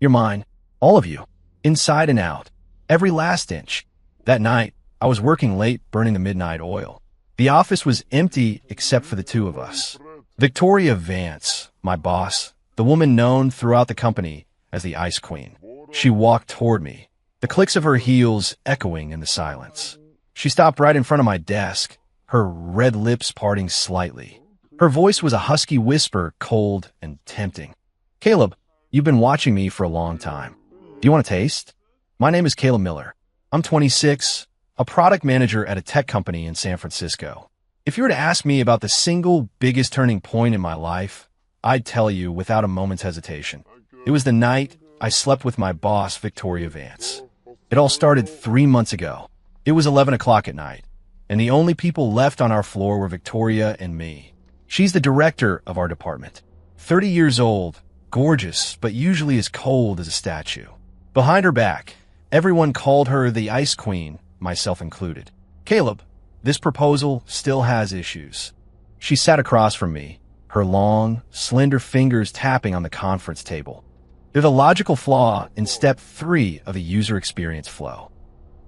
You're mine. All of you. Inside and out. Every last inch. That night, I was working late burning the midnight oil. The office was empty except for the two of us. Victoria Vance, my boss, the woman known throughout the company as the Ice Queen. She walked toward me, the clicks of her heels echoing in the silence. She stopped right in front of my desk, her red lips parting slightly. Her voice was a husky whisper, cold and tempting. "Caleb, you've been watching me for a long time. Do you want a taste? My name is Caleb Miller. I'm 26, a product manager at a tech company in San Francisco. If you were to ask me about the single biggest turning point in my life, I'd tell you without a moment's hesitation. It was the night I slept with my boss, Victoria Vance. It all started 3 months ago. It was 11 o'clock at night, and the only people left on our floor were Victoria and me. She's the director of our department. 30 years old, gorgeous, but usually as cold as a statue. Behind her back, everyone called her the Ice Queen, myself included. "Caleb, this proposal still has issues." She sat across from me, her long, slender fingers tapping on the conference table. There's a logical flaw in step 3 of a user experience flow.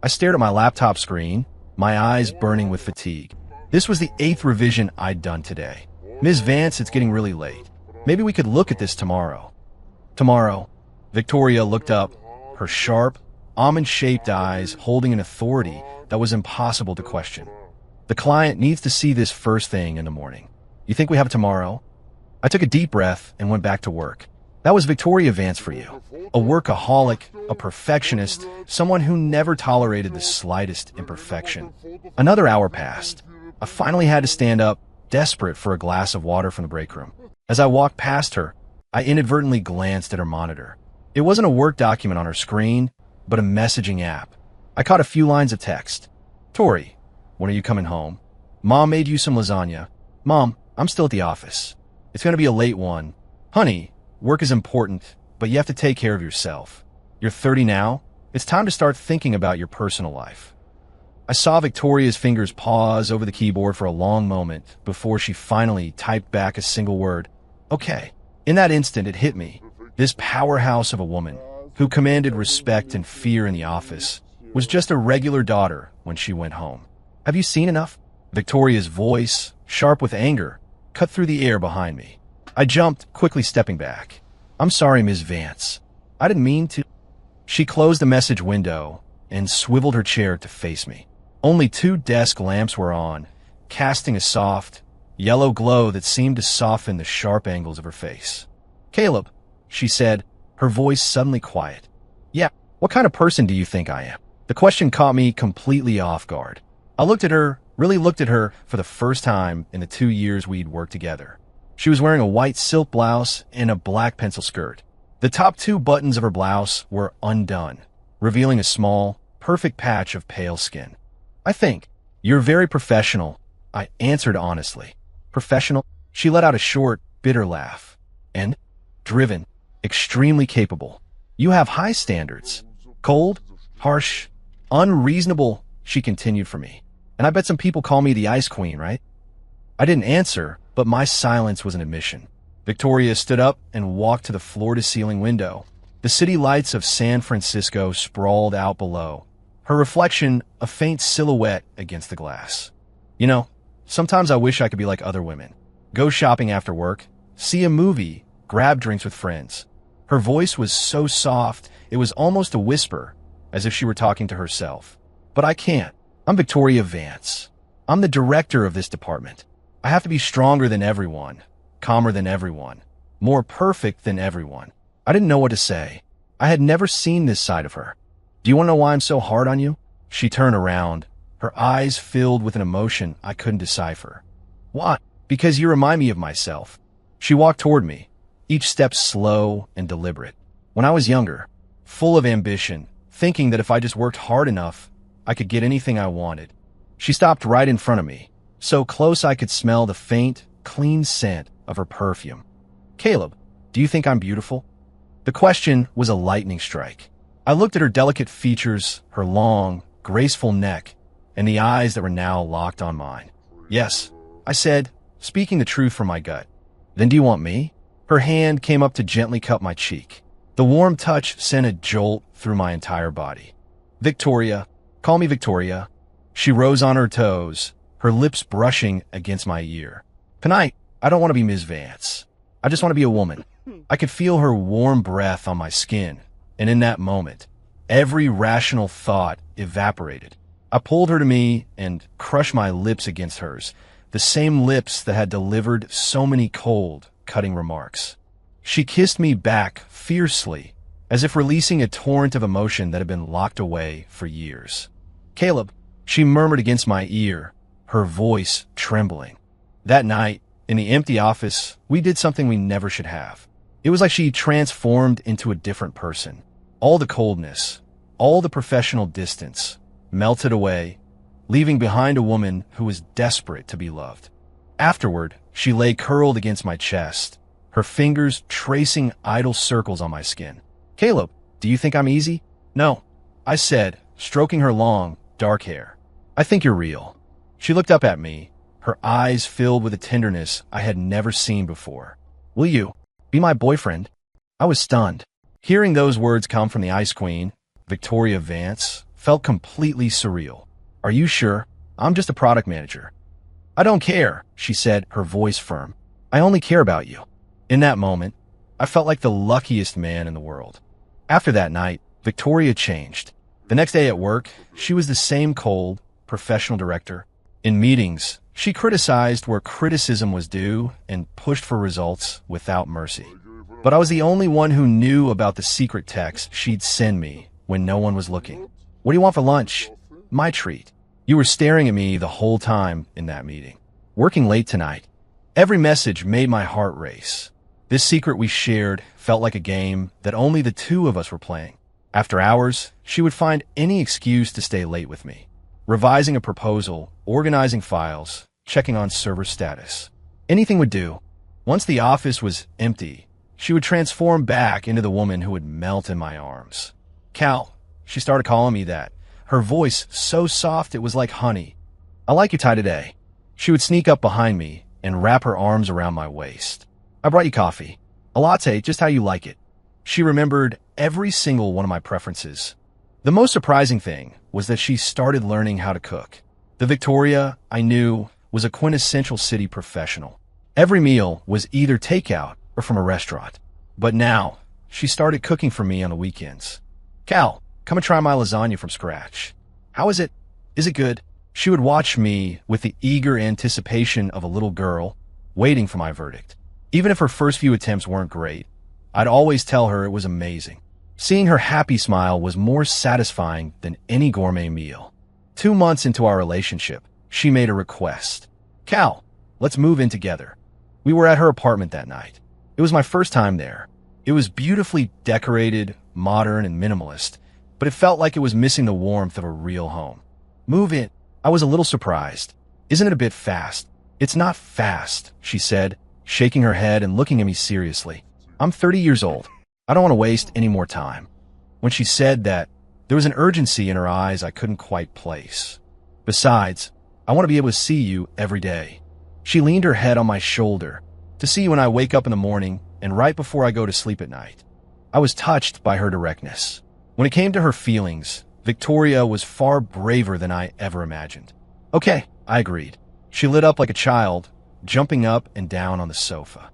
I stared at my laptop screen, my eyes burning with fatigue. This was the 8th revision I'd done today. "Ms. Vance, it's getting really late. Maybe we could look at this tomorrow." "Tomorrow." Victoria looked up, her sharp, almond-shaped eyes holding an authority that was impossible to question. "The client needs to see this first thing in the morning. You think we have tomorrow?" I took a deep breath and went back to work. That was Victoria Vance for you. A workaholic, a perfectionist, someone who never tolerated the slightest imperfection. Another hour passed. I finally had to stand up, desperate for a glass of water from the break room. As I walked past her, I inadvertently glanced at her monitor. It wasn't a work document on her screen, but a messaging app. I caught a few lines of text. "Tori, when are you coming home? Mom made you some lasagna. Mom, I'm still at the office. It's going to be a late one. Honey, work is important, but you have to take care of yourself. You're 30 now. It's time to start thinking about your personal life." I saw Victoria's fingers pause over the keyboard for a long moment before she finally typed back a single word. "Okay." In that instant, it hit me. This powerhouse of a woman, who commanded respect and fear in the office, was just a regular daughter when she went home. "Have you seen enough?" Victoria's voice, sharp with anger, cut through the air behind me. I jumped, quickly stepping back. "I'm sorry, Ms. Vance. I didn't mean to." She closed the message window and swiveled her chair to face me. Only 2 desk lamps were on, casting a soft, yellow glow that seemed to soften the sharp angles of her face. "Caleb," she said, her voice suddenly quiet. "Yeah, what kind of person do you think I am?" The question caught me completely off guard. I looked at her, really looked at her for the first time in the 2 years we'd worked together. She was wearing a white silk blouse and a black pencil skirt. The top 2 buttons of her blouse were undone, revealing a small, perfect patch of pale skin. "I think you're very professional," I answered honestly. "Professional?" She let out a short, bitter laugh. "And driven, extremely capable. You have high standards. Cold, harsh, unreasonable," she continued for me. "And I bet some people call me the Ice Queen, right?" I didn't answer, but my silence was an admission. Victoria stood up and walked to the floor-to-ceiling window. The city lights of San Francisco sprawled out below, her reflection a faint silhouette against the glass. "You know, sometimes I wish I could be like other women. Go shopping after work, see a movie, grab drinks with friends." Her voice was so soft, it was almost a whisper, as if she were talking to herself. "But I can't. I'm Victoria Vance. I'm the director of this department. I have to be stronger than everyone, calmer than everyone, more perfect than everyone." I didn't know what to say. I had never seen this side of her. "Do you want to know why I'm so hard on you?" She turned around, her eyes filled with an emotion I couldn't decipher. "Why?" "Because you remind me of myself." She walked toward me, each step slow and deliberate. When I was younger, full of ambition, thinking that if I just worked hard enough, I could get anything I wanted. She stopped right in front of me, so close I could smell the faint, clean scent of her perfume. "Caleb, do you think I'm beautiful?" The question was a lightning strike. I looked at her delicate features, her long, graceful neck, and the eyes that were now locked on mine. "Yes," I said, speaking the truth from my gut. "Then do you want me?" Her hand came up to gently cup my cheek. The warm touch sent a jolt through my entire body. Victoria, call me Victoria. She rose on her toes, her lips brushing against my ear. Tonight, I don't want to be Ms. Vance. I just want to be a woman. I could feel her warm breath on my skin, and in that moment, every rational thought evaporated. I pulled her to me and crushed my lips against hers, the same lips that had delivered so many cold, cutting remarks. She kissed me back fiercely, as if releasing a torrent of emotion that had been locked away for years. Caleb, she murmured against my ear, her voice trembling. That night, in the empty office, we did something we never should have. It was like she transformed into a different person. All the coldness, all the professional distance, melted away, leaving behind a woman who was desperate to be loved. Afterward, she lay curled against my chest, her fingers tracing idle circles on my skin. Caleb, do you think I'm easy? No, I said, stroking her long, dark hair. I think you're real. She looked up at me, her eyes filled with a tenderness I had never seen before. Will you be my boyfriend? I was stunned. Hearing those words come from the Ice Queen, Victoria Vance, felt completely surreal. Are you sure? I'm just a product manager. I don't care, she said, her voice firm. I only care about you. In that moment, I felt like the luckiest man in the world. After that night, Victoria changed. The next day at work, she was the same cold, professional director. In meetings, she criticized where criticism was due and pushed for results without mercy. But I was the only one who knew about the secret text she'd send me when no one was looking. What do you want for lunch? My treat. You were staring at me the whole time in that meeting. Working late tonight. Every message made my heart race. This secret we shared felt like a game that only the two of us were playing. After hours, she would find any excuse to stay late with me. Revising a proposal, organizing files, checking on server status. Anything would do. Once the office was empty, she would transform back into the woman who would melt in my arms. Cal, she started calling me that. Her voice so soft it was like honey. I like your tie today. She would sneak up behind me and wrap her arms around my waist. I brought you coffee. A latte, just how you like it. She remembered every single one of my preferences. The most surprising thing was that she started learning how to cook. The Victoria I knew was a quintessential city professional. Every meal was either takeout or from a restaurant. But now, she started cooking for me on the weekends. Cal, come and try my lasagna from scratch. How is it? Is it good? She would watch me with the eager anticipation of a little girl, waiting for my verdict. Even if her first few attempts weren't great, I'd always tell her it was amazing. Seeing her happy smile was more satisfying than any gourmet meal. 2 months into our relationship, she made a request. Cal, let's move in together. We were at her apartment that night. It was my first time there. It was beautifully decorated, modern, and minimalist, but it felt like it was missing the warmth of a real home. Move in. I was a little surprised. Isn't it a bit fast? It's not fast, she said, shaking her head and looking at me seriously. I'm 30 years old. I don't want to waste any more time. When she said that, there was an urgency in her eyes I couldn't quite place. Besides, I want to be able to see you every day. She leaned her head on my shoulder, to see you when I wake up in the morning and right before I go to sleep at night. I was touched by her directness. When it came to her feelings, Victoria was far braver than I ever imagined. Okay, I agreed. She lit up like a child, jumping up and down on the sofa.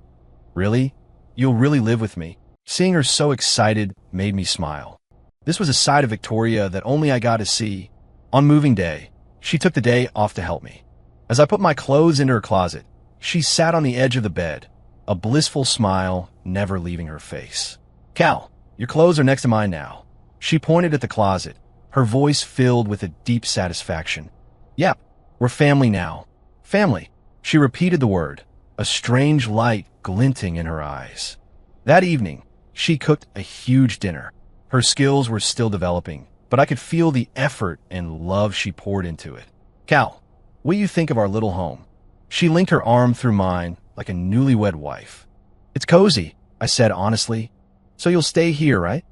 Really? You'll really live with me? Seeing her so excited made me smile. This was a side of Victoria that only I got to see. On moving day, she took the day off to help me. As I put my clothes into her closet, she sat on the edge of the bed, a blissful smile never leaving her face. Cal, your clothes are next to mine now. She pointed at the closet, her voice filled with a deep satisfaction. Yep, we're family now. Family. She repeated the word, a strange light glinting in her eyes. That evening, she cooked a huge dinner. Her skills were still developing, but I could feel the effort and love she poured into it. Cal, what do you think of our little home? She linked her arm through mine like a newlywed wife. It's cozy, I said honestly. So you'll stay here, right?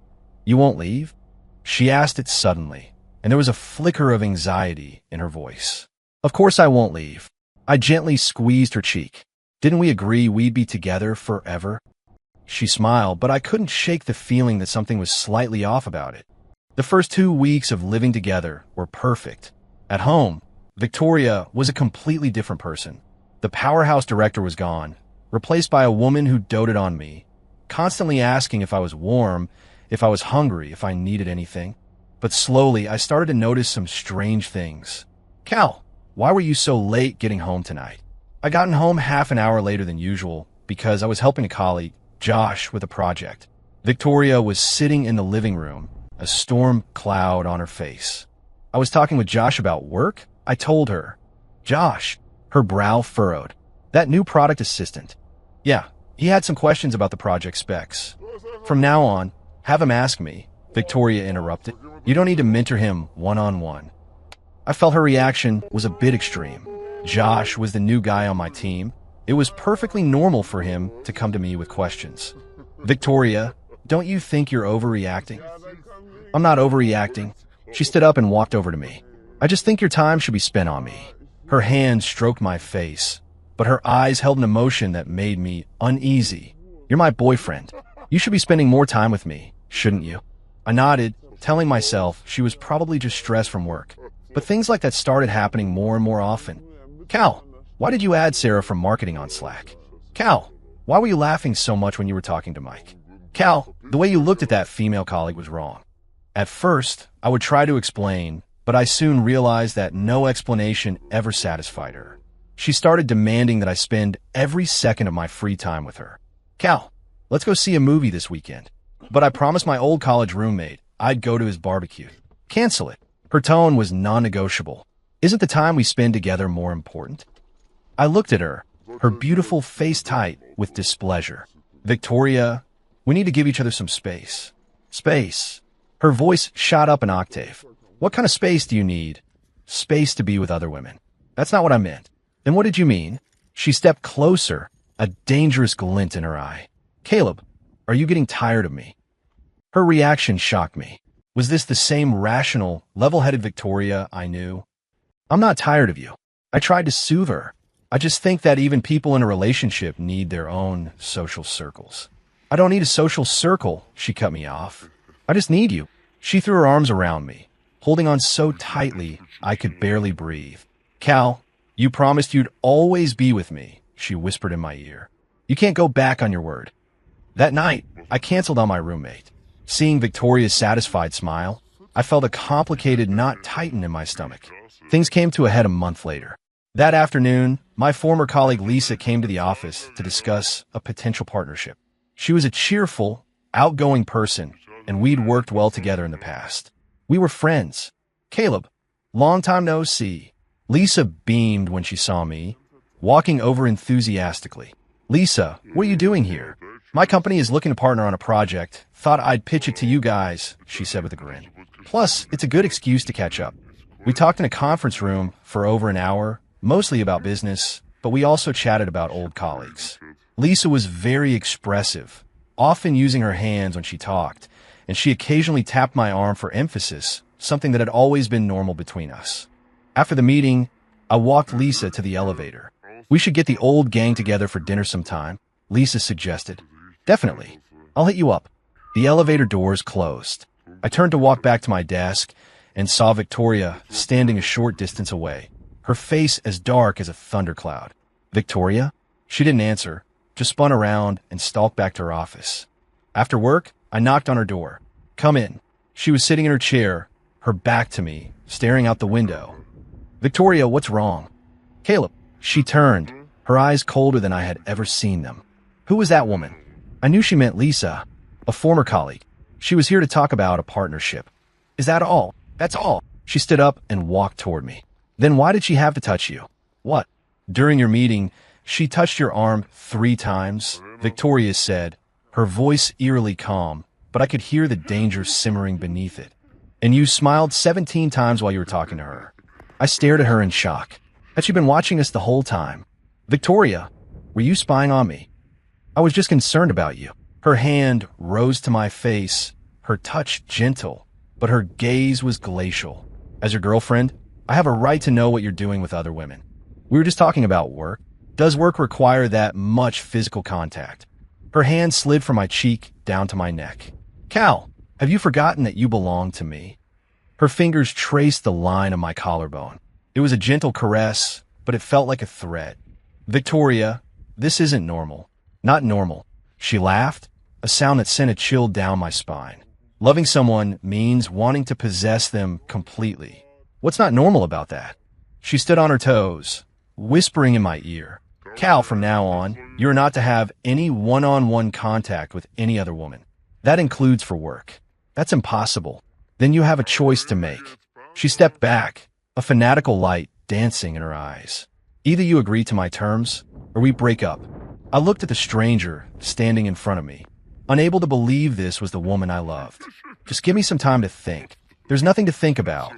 You won't leave? She asked it suddenly, and there was a flicker of anxiety in her voice. Of course I won't leave. I gently squeezed her cheek. Didn't we agree we'd be together forever? She smiled, but I couldn't shake the feeling that something was slightly off about it. The first 2 weeks of living together were perfect. At home, Victoria was a completely different person. The powerhouse director was gone, replaced by a woman who doted on me, constantly asking if I was warm, if I was hungry, if I needed anything. But slowly, I started to notice some strange things. Cal, why were you so late getting home tonight? I gotten home half an hour later than usual because I was helping a colleague, Josh, with a project. Victoria was sitting in the living room, a storm cloud on her face. I was talking with Josh about work, I told her. Josh, her brow furrowed. That new product assistant. Yeah, he had some questions about the project specs. From now on, have him ask me, Victoria interrupted. You don't need to mentor him one-on-one. I felt her reaction was a bit extreme. Josh was the new guy on my team. It was perfectly normal for him to come to me with questions. Victoria, don't you think you're overreacting? I'm not overreacting. She stood up and walked over to me. I just think your time should be spent on me. Her hand stroked my face, but her eyes held an emotion that made me uneasy. You're my boyfriend. You should be spending more time with me, shouldn't you? I nodded, telling myself she was probably just stressed from work. But things like that started happening more and more often. Cal, why did you add Sarah from marketing on Slack? Cal, why were you laughing so much when you were talking to Mike? Cal, the way you looked at that female colleague was wrong. At first, I would try to explain, but I soon realized that no explanation ever satisfied her. She started demanding that I spend every second of my free time with her. Cal, let's go see a movie this weekend. But I promised my old college roommate I'd go to his barbecue. Cancel it. Her tone was non-negotiable. Isn't the time we spend together more important? I looked at her, her beautiful face tight with displeasure. Victoria, we need to give each other some space. Space. Her voice shot up an octave. What kind of space do you need? Space to be with other women. That's not what I meant. Then what did you mean? She stepped closer, a dangerous glint in her eye. Caleb, are you getting tired of me? Her reaction shocked me. Was this the same rational, level-headed Victoria I knew? I'm not tired of you. I tried to soothe her. I just think that even people in a relationship need their own social circles. I don't need a social circle, she cut me off. I just need you. She threw her arms around me, holding on so tightly I could barely breathe. Cal, you promised you'd always be with me, she whispered in my ear. You can't go back on your word. That night, I canceled on my roommate. Seeing Victoria's satisfied smile, I felt a complicated knot tighten in my stomach. Things came to a head a month later. That afternoon, my former colleague Lisa came to the office to discuss a potential partnership. She was a cheerful, outgoing person, and we'd worked well together in the past. We were friends. Caleb, long time no see. Lisa beamed when she saw me, walking over enthusiastically. Lisa, what are you doing here? My company is looking to partner on a project. Thought I'd pitch it to you guys, she said with a grin. Plus, it's a good excuse to catch up. We talked in a conference room for over an hour, mostly about business, but we also chatted about old colleagues. Lisa was very expressive, often using her hands when she talked, and she occasionally tapped my arm for emphasis, something that had always been normal between us. After the meeting, I walked Lisa to the elevator. We should get the old gang together for dinner sometime, Lisa suggested. Definitely. I'll hit you up. The elevator doors closed. I turned to walk back to my desk and saw Victoria standing a short distance away, her face as dark as a thundercloud. Victoria? She didn't answer, just spun around and stalked back to her office. After work, I knocked on her door. Come in. She was sitting in her chair, her back to me, staring out the window. Victoria, what's wrong? Caleb. She turned, her eyes colder than I had ever seen them. Who was that woman? I knew she meant Lisa, a former colleague. She was here to talk about a partnership. Is that all? That's all. She stood up and walked toward me. Then why did she have to touch you? What? During your meeting, she touched your arm 3 times, Victoria said, her voice eerily calm, but I could hear the danger simmering beneath it. And you smiled 17 times while you were talking to her. I stared at her in shock. Had she been watching us the whole time? Victoria, were you spying on me? I was just concerned about you. Her hand rose to my face, her touch gentle, but her gaze was glacial. As your girlfriend, I have a right to know what you're doing with other women. We were just talking about work. Does work require that much physical contact? Her hand slid from my cheek down to my neck. Cal, have you forgotten that you belong to me? Her fingers traced the line of my collarbone. It was a gentle caress, but it felt like a threat. Victoria, this isn't normal. Not normal. She laughed, a sound that sent a chill down my spine. Loving someone means wanting to possess them completely. What's not normal about that? She stood on her toes, whispering in my ear. Cal, from now on, you're not to have any one-on-one contact with any other woman. That includes for work. That's impossible. Then you have a choice to make. She stepped back, a fanatical light dancing in her eyes. Either you agree to my terms, or we break up. I looked at the stranger standing in front of me, unable to believe this was the woman I loved. Just give me some time to think. There's nothing to think about.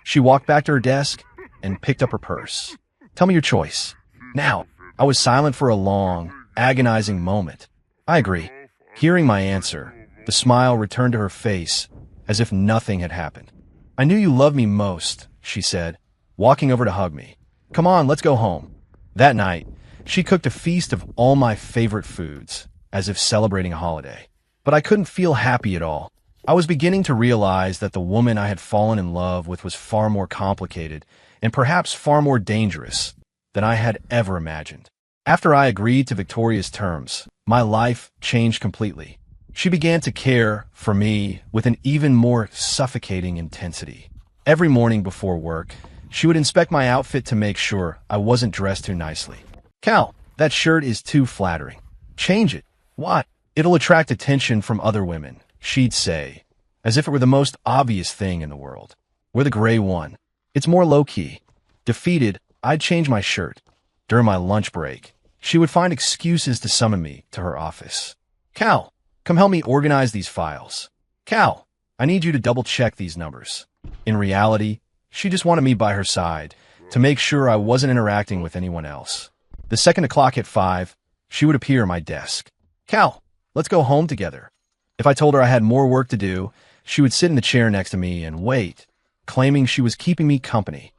She walked back to her desk and picked up her purse. Tell me your choice. Now. I was silent for a long, agonizing moment. I agree. Hearing my answer, the smile returned to her face as if nothing had happened. I knew you loved me most, she said, walking over to hug me. Come on, let's go home. That night, she cooked a feast of all my favorite foods, as if celebrating a holiday. But I couldn't feel happy at all. I was beginning to realize that the woman I had fallen in love with was far more complicated and perhaps far more dangerous than I had ever imagined. After I agreed to Victoria's terms, my life changed completely. She began to care for me with an even more suffocating intensity. Every morning before work, she would inspect my outfit to make sure I wasn't dressed too nicely. Cal, that shirt is too flattering. Change it. Why? It'll attract attention from other women, she'd say, as if it were the most obvious thing in the world. We're the gray one. It's more low-key. Defeated, I'd change my shirt. During my lunch break, she would find excuses to summon me to her office. Cal, come help me organize these files. Cal, I need you to double-check these numbers. In reality, she just wanted me by her side to make sure I wasn't interacting with anyone else. The second the clock hit 5, she would appear at my desk. Cal, let's go home together. If I told her I had more work to do, she would sit in the chair next to me and wait, claiming she was keeping me company.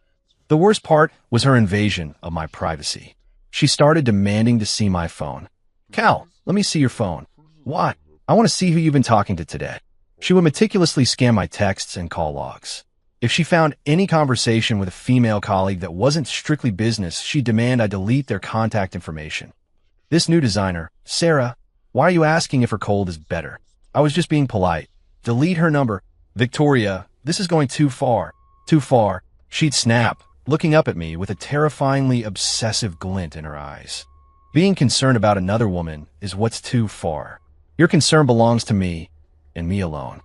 The worst part was her invasion of my privacy. She started demanding to see my phone. Cal, let me see your phone. Why? I want to see who you've been talking to today. She would meticulously scan my texts and call logs. If she found any conversation with a female colleague that wasn't strictly business, she'd demand I delete their contact information. This new designer, Sarah, why are you asking if her cold is better? I was just being polite. Delete her number. Victoria, this is going too far. Too far. She'd snap, looking up at me with a terrifyingly obsessive glint in her eyes. Being concerned about another woman is what's too far. Your concern belongs to me, and me alone.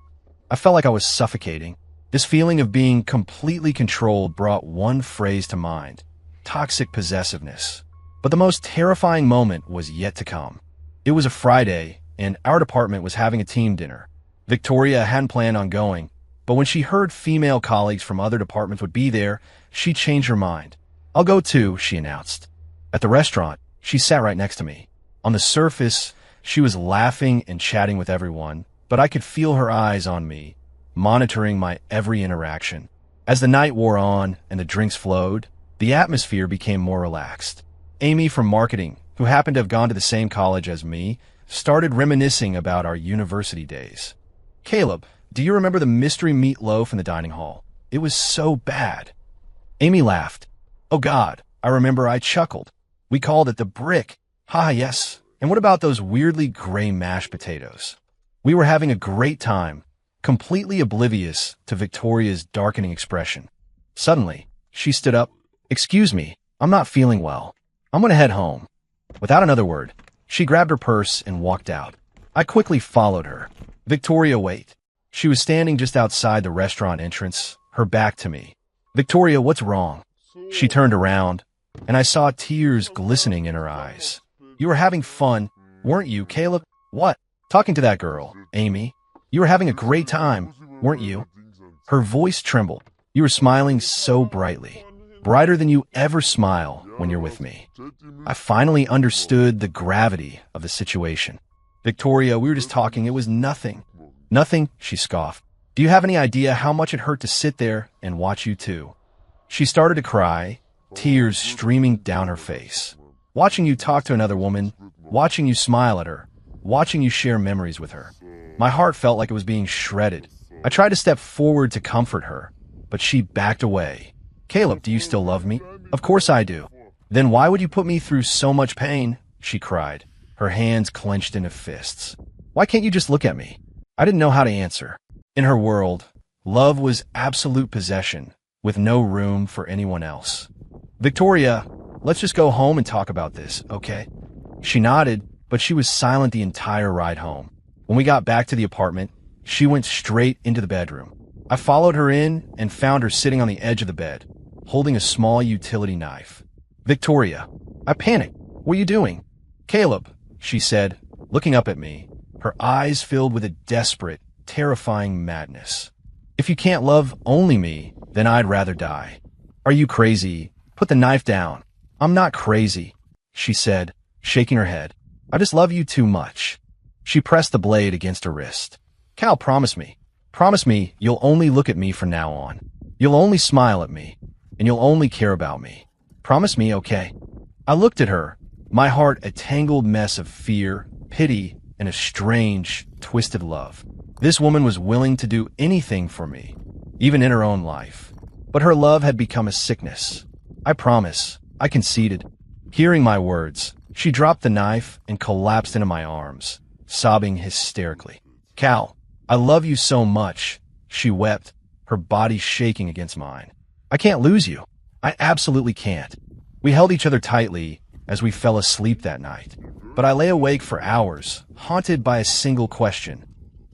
I felt like I was suffocating. This feeling of being completely controlled brought one phrase to mind: toxic possessiveness. But the most terrifying moment was yet to come. It was a Friday, and our department was having a team dinner. Victoria hadn't planned on going, but when she heard female colleagues from other departments would be there, she changed her mind. I'll go too, she announced. At the restaurant, she sat right next to me. On the surface, she was laughing and chatting with everyone, but I could feel her eyes on me, monitoring my every interaction. As the night wore on and the drinks flowed, the atmosphere became more relaxed. Amy from marketing, who happened to have gone to the same college as me, started reminiscing about our university days. Caleb, do you remember the mystery meatloaf in the dining hall? It was so bad. Amy laughed. Oh God, I remember, I chuckled. We called it the brick. Ha, yes. And what about those weirdly gray mashed potatoes? We were having a great time, completely oblivious to Victoria's darkening expression. Suddenly, she stood up. Excuse me, I'm not feeling well. I'm going to head home. Without another word, she grabbed her purse and walked out. I quickly followed her. Victoria, wait. She was standing just outside the restaurant entrance, her back to me. Victoria, what's wrong? She turned around, and I saw tears glistening in her eyes. You were having fun, weren't you, Caleb? What? Talking to that girl, Amy. You were having a great time, weren't you? Her voice trembled. You were smiling so brightly, brighter than you ever smile when you're with me. I finally understood the gravity of the situation. Victoria, we were just talking. It was nothing. Nothing, she scoffed. Do you have any idea how much it hurt to sit there and watch you two? She started to cry, tears streaming down her face. Watching you talk to another woman, watching you smile at her, watching you share memories with her. My heart felt like it was being shredded. I tried to step forward to comfort her, but she backed away. Caleb, do you still love me? Of course I do. Then why would you put me through so much pain? She cried, her hands clenched into fists. Why can't you just look at me? I didn't know how to answer. In her world, love was absolute possession, with no room for anyone else. Victoria, let's just go home and talk about this, okay? She nodded, but she was silent the entire ride home. When we got back to the apartment, she went straight into the bedroom. I followed her in and found her sitting on the edge of the bed, holding a small utility knife. Victoria, I panicked. What are you doing? Caleb, she said, looking up at me, her eyes filled with a desperate, terrifying madness. If you can't love only me, then I'd rather die. Are you crazy? Put the knife down. I'm not crazy, she said, shaking her head. I just love you too much. She pressed the blade against her wrist. Cal, promise me. Promise me you'll only look at me from now on. You'll only smile at me, and you'll only care about me. Promise me, okay? I looked at her, my heart a tangled mess of fear, pity, and a strange, twisted love. This woman was willing to do anything for me, even in her own life. But her love had become a sickness. I promise, I conceded. Hearing my words, she dropped the knife and collapsed into my arms, sobbing hysterically. Cal, I love you so much, she wept, her body shaking against mine. I can't lose you. I absolutely can't. We held each other tightly as we fell asleep that night. But I lay awake for hours, haunted by a single question.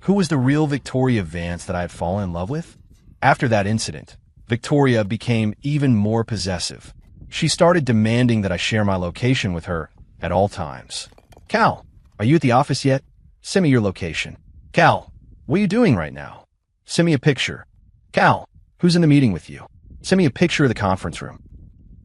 Who was the real Victoria Vance that I had fallen in love with? After that incident, Victoria became even more possessive. She started demanding that I share my location with her at all times. Cal, are you at the office yet? Send me your location. Cal, what are you doing right now? Send me a picture. Cal, who's in the meeting with you? Send me a picture of the conference room.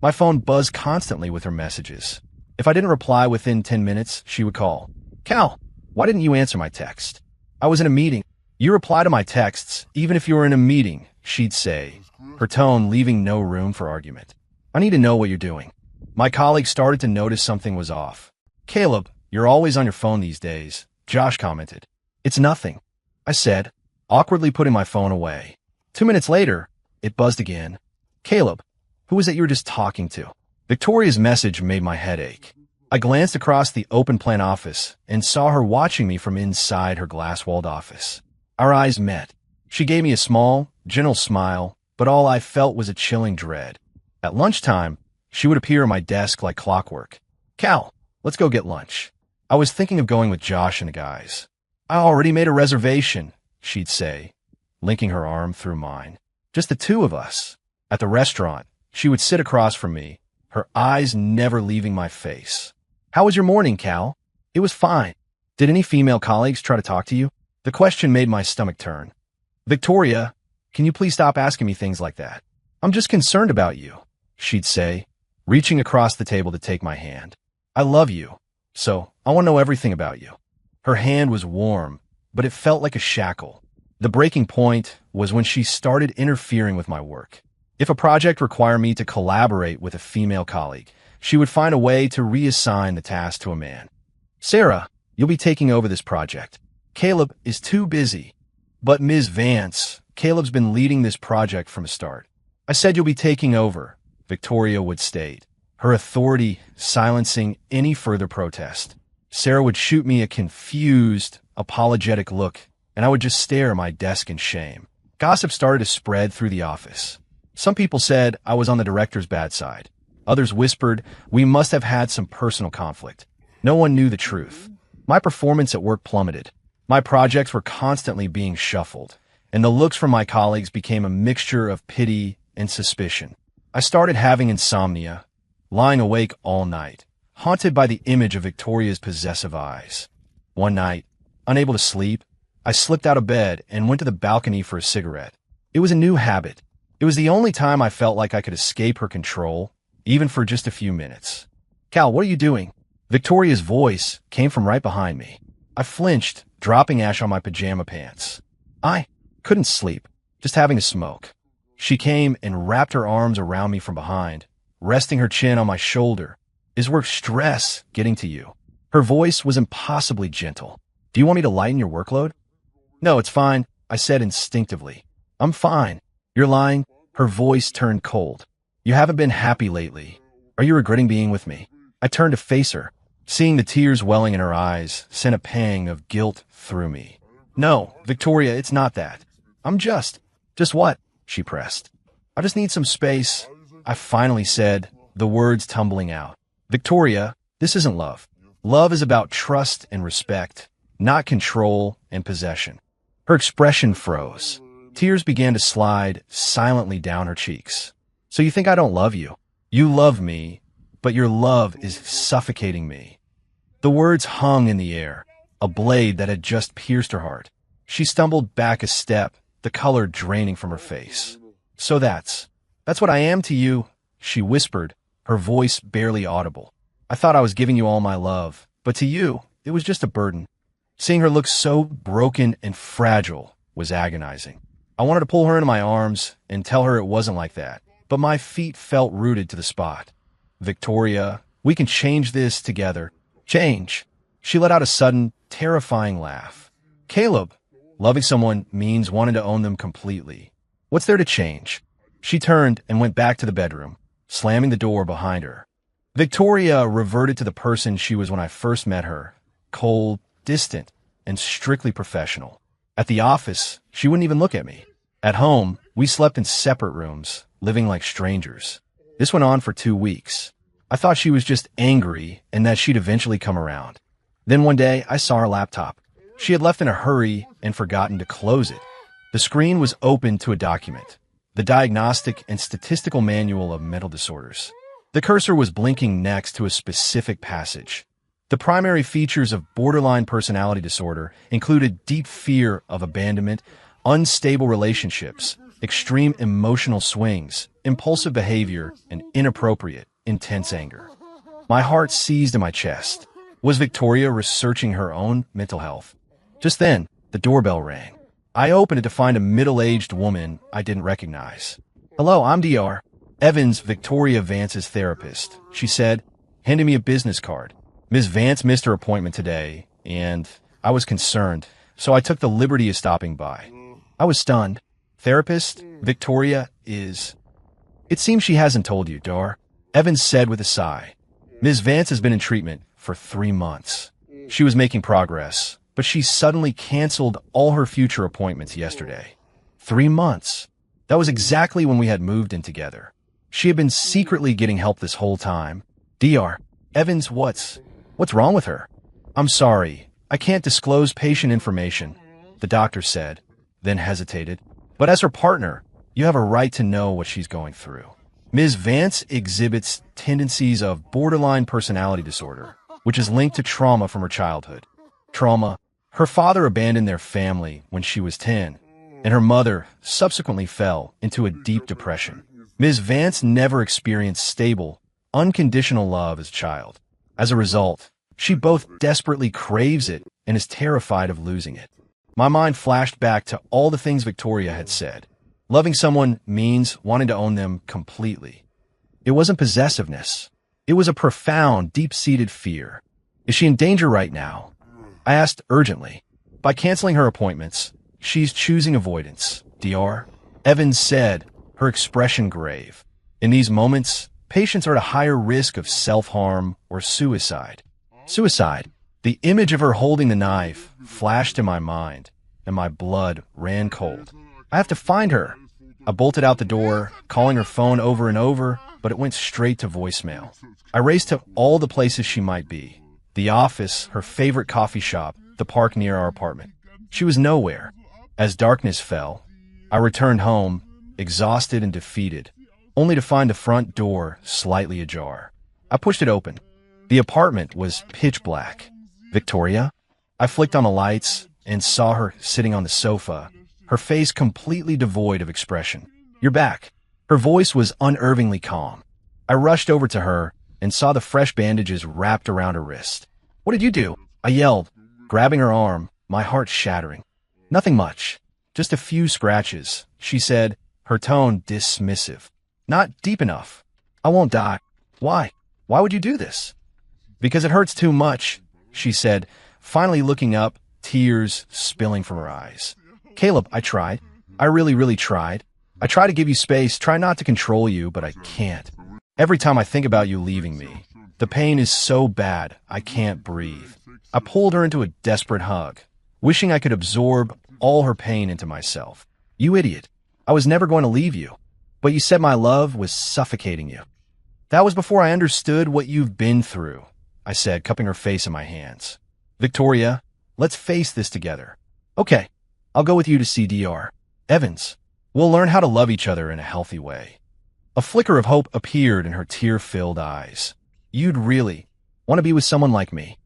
My phone buzzed constantly with her messages. If I didn't reply within 10 minutes, she would call. Cal, why didn't you answer my text? I was in a meeting. You reply to my texts, even if you were in a meeting, she'd say, her tone leaving no room for argument. I need to know what you're doing. My colleagues started to notice something was off. Caleb, you're always on your phone these days, Josh commented. It's nothing, I said, awkwardly putting my phone away. 2 minutes later, it buzzed again. Caleb, who was it you were just talking to? Victoria's message made my head ache. I glanced across the open-plan office and saw her watching me from inside her glass-walled office. Our eyes met. She gave me a small, gentle smile, but all I felt was a chilling dread. At lunchtime, she would appear at my desk like clockwork. Cal, let's go get lunch. I was thinking of going with Josh and the guys. I already made a reservation, she'd say, linking her arm through mine. Just the two of us. At the restaurant, she would sit across from me, her eyes never leaving my face. How was your morning, Cal? It was fine. Did any female colleagues try to talk to you? The question made my stomach turn. Victoria, can you please stop asking me things like that? I'm just concerned about you, she'd say, reaching across the table to take my hand. I love you, so I want to know everything about you. Her hand was warm, but it felt like a shackle. The breaking point was when she started interfering with my work. If a project required me to collaborate with a female colleague, she would find a way to reassign the task to a man. Sarah, you'll be taking over this project. Caleb is too busy. But Ms. Vance, Caleb's been leading this project from the start. I said you'll be taking over, Victoria would state, her authority silencing any further protest. Sarah would shoot me a confused, apologetic look, and I would just stare at my desk in shame. Gossip started to spread through the office. Some people said I was on the director's bad side. Others whispered we must have had some personal conflict. No one knew the truth. My performance at work plummeted. My projects were constantly being shuffled, and the looks from my colleagues became a mixture of pity and suspicion. I started having insomnia, lying awake all night, haunted by the image of Victoria's possessive eyes. One night, unable to sleep, I slipped out of bed and went to the balcony for a cigarette. It was a new habit. It was the only time I felt like I could escape her control, even for just a few minutes. Cal, what are you doing? Victoria's voice came from right behind me. I flinched, dropping ash on my pajama pants. I couldn't sleep, just having a smoke. She came and wrapped her arms around me from behind, resting her chin on my shoulder. Is work stress getting to you? Her voice was impossibly gentle. Do you want me to lighten your workload? No, it's fine, I said instinctively. I'm fine. You're lying. Her voice turned cold. You haven't been happy lately. Are you regretting being with me? I turned to face her. Seeing the tears welling in her eyes sent a pang of guilt through me. No, Victoria, it's not that. I'm just what? She pressed. I just need some space, I finally said, the words tumbling out. Victoria, this isn't love. Love is about trust and respect, not control and possession. Her expression froze. Tears began to slide silently down her cheeks. So you think I don't love you? You love me, but your love is suffocating me. The words hung in the air, a blade that had just pierced her heart. She stumbled back a step, the color draining from her face. So that's what I am to you, she whispered, her voice barely audible. I thought I was giving you all my love, but to you, it was just a burden. Seeing her look so broken and fragile was agonizing. I wanted to pull her into my arms and tell her it wasn't like that, but my feet felt rooted to the spot. Victoria, we can change this together. Change. She let out a sudden, terrifying laugh. Caleb, loving someone means wanting to own them completely. What's there to change? She turned and went back to the bedroom, slamming the door behind her. Victoria reverted to the person she was when I first met her, cold, distant, and strictly professional. At the office, she wouldn't even look at me. At home, we slept in separate rooms, living like strangers. This went on for 2 weeks. I thought she was just angry and that she'd eventually come around. Then one day, I saw her laptop. She had left in a hurry and forgotten to close it. The screen was open to a document, the Diagnostic and Statistical Manual of Mental Disorders. The cursor was blinking next to a specific passage. The primary features of borderline personality disorder included deep fear of abandonment, unstable relationships, extreme emotional swings, impulsive behavior, and inappropriate, intense anger. My heart seized in my chest. Was Victoria researching her own mental health? Just then, the doorbell rang. I opened it to find a middle-aged woman I didn't recognize. Hello, I'm Dr. Evans, Victoria Vance's therapist, she said, handing me a business card. Ms. Vance missed her appointment today, and I was concerned, so I took the liberty of stopping by. I was stunned. Therapist, Victoria is... It seems she hasn't told you, Dar. Evans said with a sigh. Ms. Vance has been in treatment for 3 months. She was making progress, but she suddenly canceled all her future appointments yesterday. 3 months. That was exactly when we had moved in together. She had been secretly getting help this whole time. Dr. Evans, what's wrong with her? I'm sorry. I can't disclose patient information, the doctor said, then hesitated. But as her partner, you have a right to know what she's going through. Ms. Vance exhibits tendencies of borderline personality disorder, which is linked to trauma from her childhood. Trauma. Her father abandoned their family when she was 10, and her mother subsequently fell into a deep depression. Ms. Vance never experienced stable, unconditional love as a child. As a result, she both desperately craves it and is terrified of losing it. My mind flashed back to all the things Victoria had said. Loving someone means wanting to own them completely. It wasn't possessiveness. It was a profound, deep-seated fear. Is she in danger right now? I asked urgently. By canceling her appointments, she's choosing avoidance, Dr. Evans said, her expression grave. In these moments, patients are at a higher risk of self-harm or suicide. Suicide. The image of her holding the knife flashed in my mind, and my blood ran cold. I have to find her. I bolted out the door, calling her phone over and over, but it went straight to voicemail. I raced to all the places she might be. The office, her favorite coffee shop, the park near our apartment. She was nowhere. As darkness fell, I returned home, exhausted and defeated, only to find the front door slightly ajar. I pushed it open. The apartment was pitch black. Victoria? I flicked on the lights and saw her sitting on the sofa, her face completely devoid of expression. You're back. Her voice was unervingly calm. I rushed over to her and saw the fresh bandages wrapped around her wrist. What did you do? I yelled, grabbing her arm, my heart shattering. Nothing much. Just a few scratches, she said, her tone dismissive. Not deep enough. I won't die. Why? Why would you do this? Because it hurts too much, she said, finally looking up, tears spilling from her eyes. Caleb, I tried. I really, really tried. I try to give you space, try not to control you, but I can't. Every time I think about you leaving me, the pain is so bad, I can't breathe. I pulled her into a desperate hug, wishing I could absorb all her pain into myself. You idiot. I was never going to leave you. But you said my love was suffocating you. That was before I understood what you've been through, I said, cupping her face in my hands. Victoria, let's face this together. Okay, I'll go with you to see Dr. Evans. We'll learn how to love each other in a healthy way. A flicker of hope appeared in her tear-filled eyes. You'd really want to be with someone like me.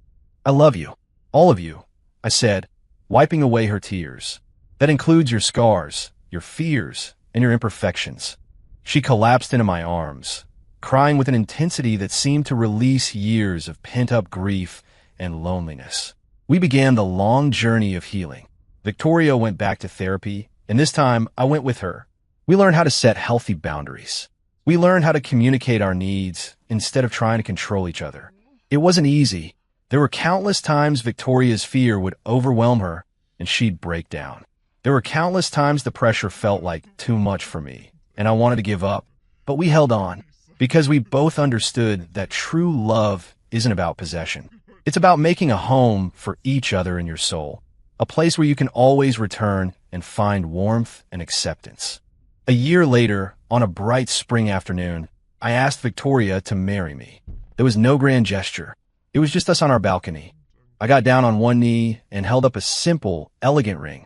I love you. All of you, I said, wiping away her tears. That includes your scars, your fears, and your imperfections. She collapsed into my arms, crying with an intensity that seemed to release years of pent-up grief and loneliness. We began the long journey of healing. Victoria went back to therapy, and this time I went with her. We learned how to set healthy boundaries. We learned how to communicate our needs instead of trying to control each other. It wasn't easy. There were countless times Victoria's fear would overwhelm her and she'd break down. There were countless times the pressure felt like too much for me and I wanted to give up. But we held on because we both understood that true love isn't about possession. It's about making a home for each other in your soul, a place where you can always return and find warmth and acceptance. A year later, on a bright spring afternoon, I asked Victoria to marry me. There was no grand gesture. It was just us on our balcony. I got down on one knee and held up a simple, elegant ring.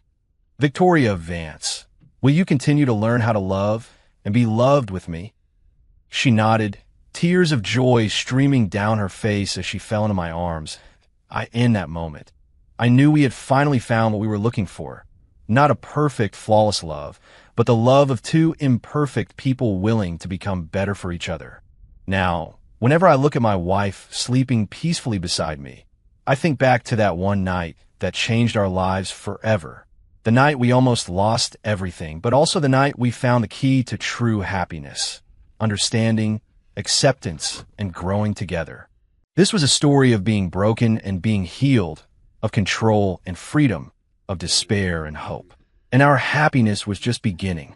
Victoria Vance, will you continue to learn how to love and be loved with me? She nodded, tears of joy streaming down her face as she fell into my arms. In that moment, I knew we had finally found what we were looking for. Not a perfect, flawless love, but the love of two imperfect people willing to become better for each other. Now, whenever I look at my wife sleeping peacefully beside me, I think back to that one night that changed our lives forever. The night we almost lost everything, but also the night we found the key to true happiness, understanding, acceptance, and growing together. This was a story of being broken and being healed, of control and freedom, of despair and hope. And our happiness was just beginning.